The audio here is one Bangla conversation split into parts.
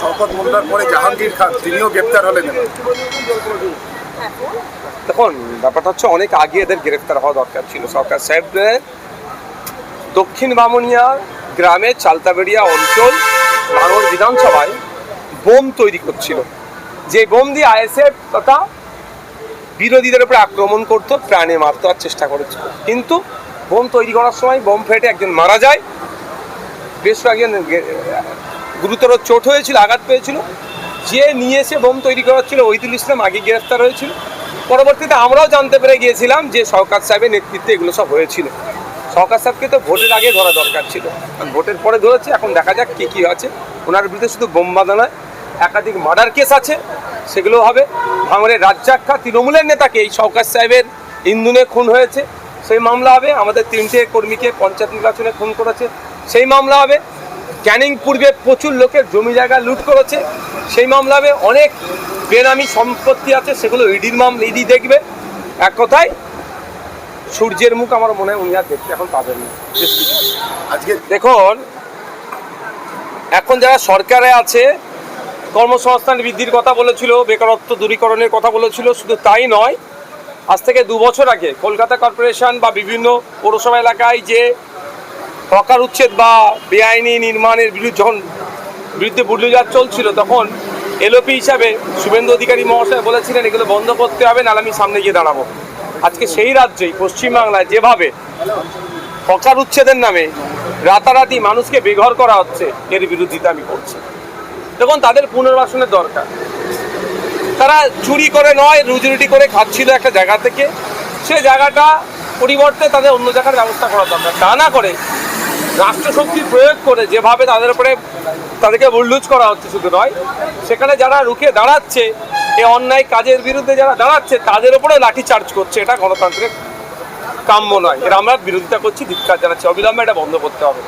শওকত মোল্লার পরে জাহাঙ্গীর খান তিনিও গ্রেপ্তার হলেন। দেখুন, ব্যাপারটা হচ্ছে অনেক আগে এদের গ্রেফতার হওয়া দরকার ছিল। সরকার সাহেবদের দক্ষিণ বামুনিয়া গ্রামে চালতাবেড়িয়া অঞ্চল ভাঙড় বিধানসভায় বোম তৈরি করছিল, যে বোম দিয়ে আইএসএফ তথা বিরোধীদের উপরে আক্রমণ করতো, প্রাণে মারতে চেষ্টা করেছিল। কিন্তু বোম তৈরি করার সময় বোম ফেটে একজন মারা যায়, বেশ কয়েকজন গুরুতর চোট হয়েছিল, আঘাত পেয়েছিল। যে নিয়ে এসে বোম তৈরি করাচ্ছিল ওহিদুল ইসলাম আগে গ্রেফতার হয়েছিল। পরবর্তীতে আমরাও জানতে পেরে গিয়েছিলাম যে শওকত সাহেবের নেতৃত্বে এগুলো সব হয়েছিল। শওকত সাহেবকে তো ভোটের আগে ধরা দরকার ছিল, ভোটের পরে ধরেছে। এখন দেখা যাক কী কী আছে। ওনার বিরুদ্ধে শুধু বোম বাঁধা নয়, একাধিক মার্ডার কেস আছে, সেগুলো হবে। ভাঙড়ের রাজ্জাক খাঁ তৃণমূলের নেতাকে এই শওকত সাহেবের ইন্ধনে খুন হয়েছে, সেই মামলা হবে। আমাদের 3টে কর্মীকে পঞ্চায়েত নির্বাচনে খুন করেছে, সেই মামলা হবে। ক্যানিং পূর্বে প্রচুর লোকের জমি জায়গা লুট করেছে, সেই মামলা হবে। অনেক বেনামি সম্পত্তি আছে, সেগুলো ইডির মামলা, ইডি দেখবে। এক কথায় সূর্যের মুখ আমার মনে হয় উনি আর দেখতে এখন পাবেন না। আজকে দেখুন, এখন যারা সরকারে আছে কর্মসংস্থান বৃদ্ধির কথা বলেছিল, বেকারত্ব দূরীকরণের কথা বলেছিল। শুধু তাই নয়, আজ থেকে 2 বছর আগে কলকাতা কর্পোরেশন বা বিভিন্ন পৌরসভা এলাকায় যে হকার উচ্ছেদ বা বেআইনি নির্মাণের বিরুদ্ধে বুলডোজার চলছিল, তখন এলওপি হিসাবে শুভেন্দু অধিকারী মহাশয় বলেছিলেন এগুলো বন্ধ করতে হবে, নাহলে আমি সামনে গিয়ে দাঁড়াবো। আজকে সেই রাজ্যেই পশ্চিমবাংলায় যেভাবে হকার উচ্ছেদের নামে রাতারাতি মানুষকে বেঘর করা হচ্ছে, এর বিরোধিতা আমি করছি। দেখুন, তাদের পুনর্বাসনের দরকার। তারা চুরি করে নয়, রুজি করে খাচ্ছিল একটা জায়গা থেকে, সে জায়গাটা পরিবর্তে তাদের অন্য জায়গার ব্যবস্থা করা দরকার। তা না করে রাষ্ট্রশক্তির প্রয়োগ করে যেভাবে তাদেরকে বুলডোজ করা হচ্ছে, শুধু নয়, সেখানে যারা রুখে দাঁড়াচ্ছে, এই অন্যায় কাজের বিরুদ্ধে যারা দাঁড়াচ্ছে, তাদের উপরেও লাঠি চার্জ করছে। এটা গণতন্ত্রের কাম্য নয়, এর আমরা বিরোধিতা করছি, ধিক্কার জানাচ্ছি। অবিলম্বে এটা বন্ধ করতে হবে।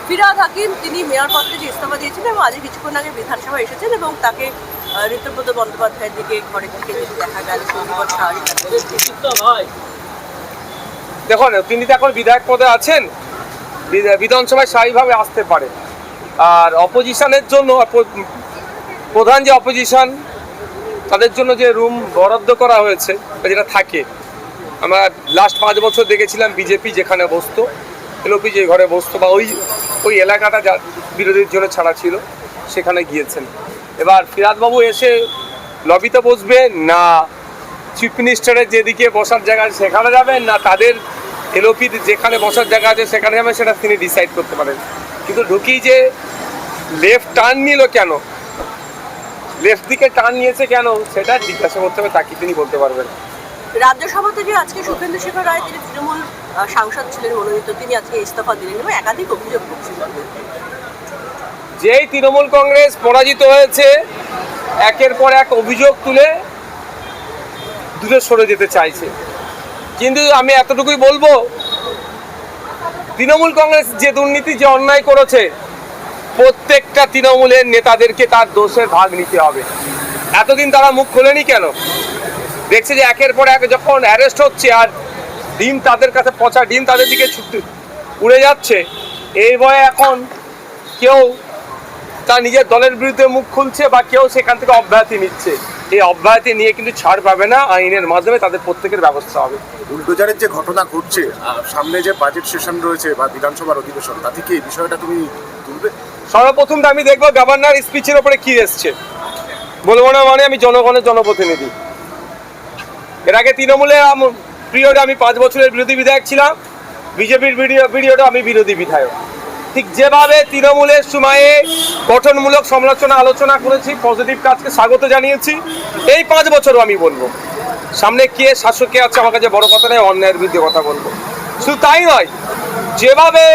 ফিরহাদ হাকিম তিনি মেয়র পদ থেকে ইস্তফা দিয়েছিলেন এবং আজ কিছুক্ষণ আগে বিধানসভায় এসেছেন এবং তাকে ঋতুব্রত বন্দ্যোপাধ্যায়ের দিকে ঘরে থেকে দেখা গেল। দেখুন, তিনি তো এখন বিধায়ক পদে আছেন, বিধানসভায় স্বাভাবিকভাবে আসতে পারে। আর অপোজিশনের জন্য, প্রধান যে অপোজিশন, তাদের জন্য যে রুম বরাদ্দ করা হয়েছে, যেটা থাকে, আমরা লাস্ট 5 বছর দেখেছিলাম বিজেপি যেখানে বসতো, এলওপি যে ঘরে বসতো, বা ওই এলাকাটা যা বিরোধীর জন্য ছাড়া ছিল, সেখানে গিয়েছেন। এবার ফিরহাদবাবু এসে লবিতে বসবে না চিফ মিনিস্টারের যেদিকে বসার জায়গা আছে সেখানে যাবেন, না তাদের এলওপির যেখানে বসার জায়গা আছে সেখানে যাবেন, সেটা তিনি ডিসাইড করতে পারেন। কিন্তু ঢুকি যে লেফট টার্ন নিল কেন, লেফট দিকে টার্ন নিয়েছে কেন, সেটা জিজ্ঞাসা করতে হবে, তাকে তিনি বলতে পারবেন। রাজ্যসভাতে যে আজকে সুখেন্দু শেখর রায়, তিনি তৃণমূল সাংসদ ছিলেন মনোনীত, তিনি আজকে ইস্তফা দিলেন এবং একাধিক অভিযোগ করছিলেন। যেই তৃণমূল কংগ্রেস পরাজিত হয়েছে, একের পর এক অভিযোগ তুলে দূরে সরে যেতে চাইছে। কিন্তু আমি এতটুকুই বলবো, তৃণমূল কংগ্রেস যে দুর্নীতি, যে অন্যায় করেছে, প্রত্যেকটা তৃণমূলের নেতাদেরকে তার দোষের ভাগ নিতে হবে। এতদিন তারা মুখ খোলেনি কেন? দেখছে যে একের পর এক যখন অ্যারেস্ট হচ্ছে আর ডিম তাদের কাছে, পচা ডিম তাদের দিকে উড়ে যাচ্ছে, এই ভয়ে এখন কেউ তার নিজের দলের বিরুদ্ধে মুখ খুলছে বা কেউ সেখান থেকে অব্যাহতি নিচ্ছে। এই অব্যাহতি নিয়ে কিন্তু ছাড় পাবে না, আইনের মাধ্যমে তাদের প্রত্যেকের ব্যবস্থা হবে। বুলডোজারের যে ঘটনা ঘটছে, সামনে যে বাজেট সেশন রয়েছে বা বিধানসভার অধিবেশন, তা থেকে এই বিষয়টা তুমি তুলবে? সর্বপ্রথমটা আমি দেখবো গভর্নর স্পিচের ওপরে কি এসছে। বলবো না মানে আমি জনগণের জনপ্রতিনিধি। এর আগে তৃণমূলের পিরিয়ডে আমি 5 বছরের বিরোধী বিধায়ক ছিলাম, বিজেপির পিরিয়ডে আমি বিরোধী বিধায়ক। ঠিক যেভাবে তৃণমূলের সময়ে গঠনমূলক সমালোচনা আলোচনা করেছি, পজিটিভ কাজকে স্বাগত জানিয়েছি, এই 5 বছরও আমি বলবো। সামনে কে শাসকে আছে আমার কাছে বড় কথা নয়, অন্যায়ের বিরুদ্ধে কথা বলবো। শুধু তাই নয়, যেভাবে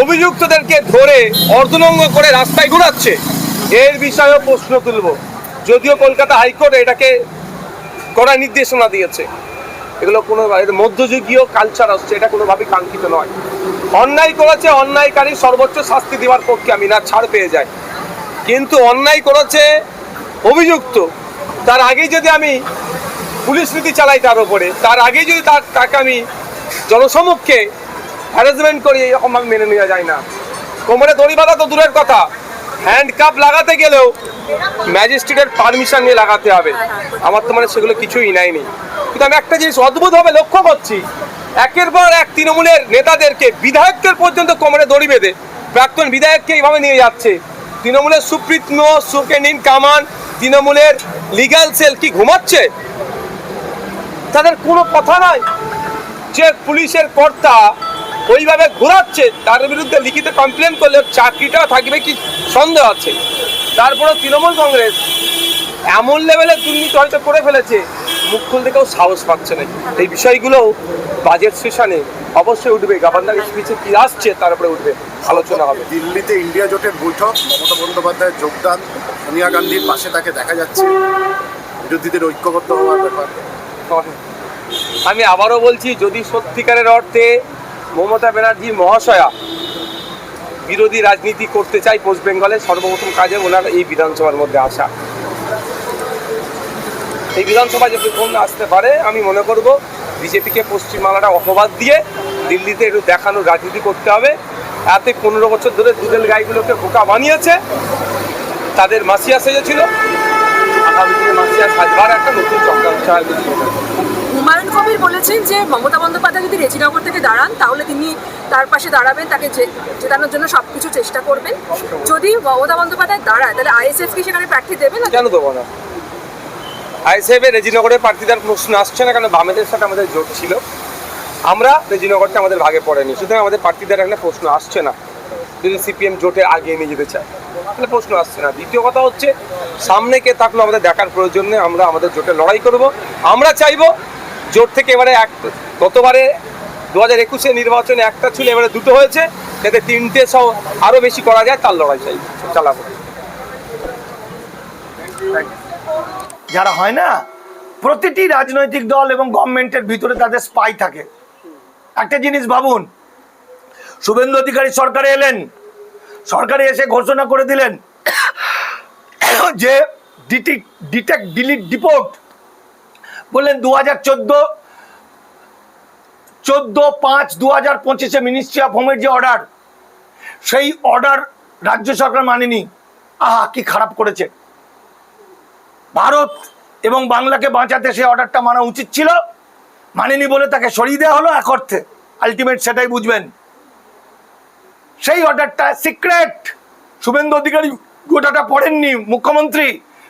অভিযুক্তদেরকে ধরে অর্ধনঙ্গ করে রাস্তায় ঘোরাচ্ছে, এর বিষয়েও প্রশ্ন তুলব। যদিও কলকাতা হাইকোর্ট এটাকে কড়া নির্দেশনা দিয়েছে, এগুলো কোনো মধ্যযুগীয় কালচার আসছে, এটা কোনোভাবেই কাঙ্ক্ষিত নয়। অন্যায় করেছে, অন্যায়কারী সর্বোচ্চ শাস্তি দেওয়ার পক্ষে আমি, না ছাড় পেয়ে যাই। কিন্তু অন্যায় করেছে অভিযুক্ত, তার আগেই যদি আমি পুলিশ নীতি চালাই তার উপরে, তার আগেই যদি তাকে আমি জনসমক্ষে হ্যারাসমেন্ট করি, এরকম আমি মেনে নেওয়া যায় না। কোমরে দড়ি বাঁধা তো দূরের কথা, হ্যান্ডকাপ লাগাতে গেলেও ম্যাজিস্ট্রেটের পারমিশন নিয়ে লাগাতে হবে। আমার তো মানে সেগুলো কিছুই নেয়নি। কিন্তু আমি একটা জিনিস অদ্ভুতভাবে লক্ষ্য করছি, একের পর এক তৃণমূলের নেতাদেরকে, বিধায়কদের পর্যন্ত কোমরে দড়ি বেঁধে প্রাক্তন বিধায়ককে এইভাবে নিয়ে যাচ্ছে। তৃণমূলের সুপ্রিতনো, সুকেনিন কামান, তৃণমূলের লিগ্যাল সেল কি ঘুমাচ্ছে? তাদের কোনো কথা নাই যে পুলিশের কর্তা ওইভাবে ঘোরাচ্ছে, তার বিরুদ্ধে লিখিত কমপ্লেন করলে চাকরিটাও থাকবে কি সন্দেহ আছে। তারপরে তৃণমূল কংগ্রেস এমন লেভেলের দুর্নীতি হয়তো করে ফেলেছে, মুখ খুলতে কেউ সাহস পাচ্ছে না। এই বিষয়গুলো বাজেট সেশনে অবশ্যই উঠবে, গভর্নর স্পিচে কি আসছে তার উপরে উঠবে, আলোচনা হবে। দিল্লিতে ইন্ডিয়া জোটের বৈঠক, মমতা বন্দ্যোপাধ্যায়ের যোগদান, সোনিয়া গান্ধীর পাশে তাকে দেখা যাচ্ছে, বিরোধীদের ঐক্যবদ্ধ হওয়ার ব্যাপার। আমি আবারও বলছি, যদি সত্যিকারের অর্থে মমতা ব্যানার্জি মহাশয়া বিরোধী রাজনীতি করতে চাই পশ্চিম বেঙ্গলে, সর্বপ্রথম কাজে ওনার এই বিধানসভার মধ্যে আসা। এই বিধানসভা যদি কোন আসতে পারে, আমি মনে করব বিজেপিকে পশ্চিমবাংলাটা অপবাদ দিয়ে দিল্লিতে একটু দেখানোর রাজনীতি করতে হবে। এতে 15 বছর ধরে দুধেল গাইগুলোকে বোকা বানিয়েছে, তাদের মাসিয়া সেজেছিল, আগামী দিনে মাসিয়া সাজবার একটা নতুন চক্রান্ত। হুমায়ুন কবির বলেছেন যে মমতা বন্দ্যোপাধ্যায় যদি রেজিনগর থেকে দাঁড়ান তাহলে তিনি তার পাশে দাঁড়াবেন, তাকে জেতানোর জন্য সবকিছু চেষ্টা করবেন। যদি মমতা বন্দ্যোপাধ্যায় দাঁড়ায় তাহলে আইএসএফ কি সেখানে প্রার্থী দেবে না? কেন দেবো না? আইএসএফের রেজিনগরের প্রার্থীদের প্রশ্ন আসছে না, কারণ বামেদের সাথে আমাদের জোট ছিল, আমরা রেজিনগরটা আমাদের ভাগে পড়েনি, সুতরাং আমাদের প্রার্থীদের এখানে প্রশ্ন আসছে না। যদি সিপিএম জোটে আগিয়ে নিয়ে যেতে চায় তাহলে প্রশ্ন আসছে না। দ্বিতীয় কথা হচ্ছে, সামনে কে থাকলো আমাদের দেখার প্রয়োজন নেই, আমরা আমাদের জোটে লড়াই করব। আমরা চাইবো জোট থেকে এবারে গতবারে 2021-এ নির্বাচনে একটা ছিল, এবারে দুটো হয়েছে, যাতে 3টে সহ আরও বেশি করা যায় তার লড়াই চালাবো। যারা হয় না, প্রতিটি রাজনৈতিক দল এবং গভর্নমেন্টের ভিতরে তাদের স্পাই থাকে। একটা জিনিস ভাবুন, শুভেন্দু অধিকারী সরকারে এলেন, সরকারে এসে ঘোষণা করে দিলেন যে ডিলিট ডিপোর্ট বললেন 14/5/2025 মিনিস্ট্রি অফ হোমের যে অর্ডার, সেই অর্ডার রাজ্য সরকার মানেনি। আহা, কি খারাপ করেছে। ভারত এবং বাংলাকে বাঁচাতে সেই অর্ডারটা মানা উচিত ছিল, মানেনি বলে তাকে সরিয়ে দেওয়া হলো। এক অর্থে আলটিমেট সেটাই বুঝবেন। সেই অর্ডারটা সিক্রেট, শুভেন্দু অধিকারী গোটাটা পড়েননি মুখ্যমন্ত্রী।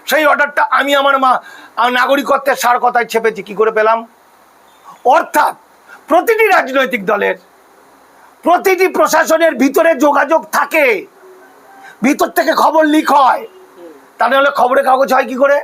সেই অর্ডারটা আমি আমার নাগরিকত্বের সার কথায় ছেপেছি, কি করে পেলাম? অর্থাৎ প্রতিটি রাজনৈতিক দলের, প্রতিটি প্রশাসনের ভিতরে যোগাযোগ থাকে, ভিতর থেকে খবর লিক হয়। তা নাহলে খবরের কাগজ হয় কি করে?